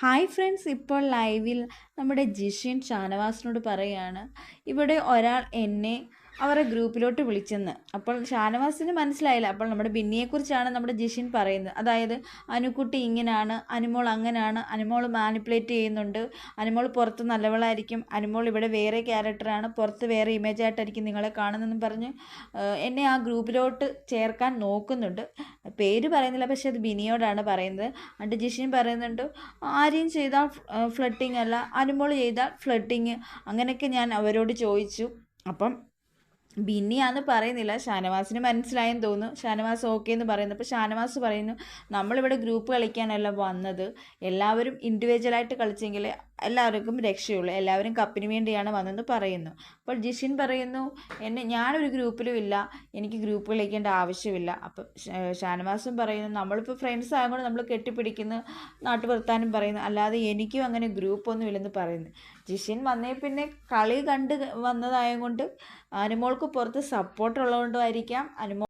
Hi friends, ഇപ്പോൾ ലൈവിൽ നമ്മുടെ ജിഷിൻ ഷാനവാസിനോട് പറയാണ് ഇവിടെ ഒരാൾ എന്നെ അവരുടെ ഗ്രൂപ്പിലോട്ട് വിളിച്ചെന്ന്. അപ്പോൾ ഷാനവാസിന് മനസ്സിലായില്ല. അപ്പോൾ നമ്മുടെ ബിന്നിയെക്കുറിച്ചാണ് നമ്മുടെ ജിഷിൻ പറയുന്നത്. അതായത് അനുക്കുട്ടി ഇങ്ങനെയാണ്, അനുമോൾ അങ്ങനെയാണ്, അനുമോൾ മാനിപ്പുലേറ്റ് ചെയ്യുന്നുണ്ട്, അനുമോൾ പുറത്ത് നല്ലവളായിരിക്കും, അനുമോൾ ഇവിടെ വേറെ ക്യാരക്ടറാണ്, പുറത്ത് വേറെ ഇമേജ് ആയിട്ടായിരിക്കും നിങ്ങളെ കാണുന്നതെന്നും പറഞ്ഞ് എന്നെ ആ ഗ്രൂപ്പിലോട്ട് ചേർക്കാൻ നോക്കുന്നുണ്ട്. പേര് പറയുന്നില്ല, പക്ഷെ അത് ബിനിയോടാണ് പറയുന്നത്. എന്നിട്ട് ജിഷിൻ പറയുന്നുണ്ട്, ആര്യൻ ചെയ്താൽ ഫ്ലട്ടിങ് അല്ല, അനുമോൾ ചെയ്താൽ ഫ്ലട്ടിങ്, അങ്ങനെയൊക്കെ ഞാൻ അവരോട് ചോദിച്ചു. അപ്പം ബിന്നിയാന്ന് പറയുന്നില്ല, ഷാനവാസിന് മനസ്സിലായെന്ന് തോന്നുന്നു. ഷാനവാസ് ഓക്കെ എന്ന് പറയുന്നു. അപ്പോൾ ഷാനവാസ് പറയുന്നു, നമ്മളിവിടെ ഗ്രൂപ്പ് കളിക്കാനല്ല വന്നത്, എല്ലാവരും ഇൻഡിവിജ്വലായിട്ട് കളിച്ചെങ്കിൽ എല്ലാവർക്കും രക്ഷയുള്ളൂ, എല്ലാവരും കപ്പിന് വേണ്ടിയാണ് വന്നതെന്ന് പറയുന്നു. അപ്പോൾ ജിഷിൻ പറയുന്നു, ഞാനൊരു ഗ്രൂപ്പിലും ഇല്ല, എനിക്ക് ഗ്രൂപ്പ് കളിക്കേണ്ട ആവശ്യമില്ല. അപ്പം ഷാനവാസും പറയുന്നു, നമ്മളിപ്പോൾ ഫ്രണ്ട്സ് ആയതുകൊണ്ട് നമ്മൾ കെട്ടിപ്പിടിക്കുന്നു, നാട്ടുവർത്താനം പറയുന്നു, അല്ലാതെ എനിക്കും അങ്ങനെ ഗ്രൂപ്പൊന്നും ഇല്ലെന്ന് പറയുന്നു. ജിഷിൻ വന്നേ പിന്നെ കളി കണ്ട് വന്നതായതുകൊണ്ട് അനുമോൾക്ക് പുറത്ത് സപ്പോർട്ട് ഉള്ളതുകൊണ്ടുമായിരിക്കാം അനുമോൾ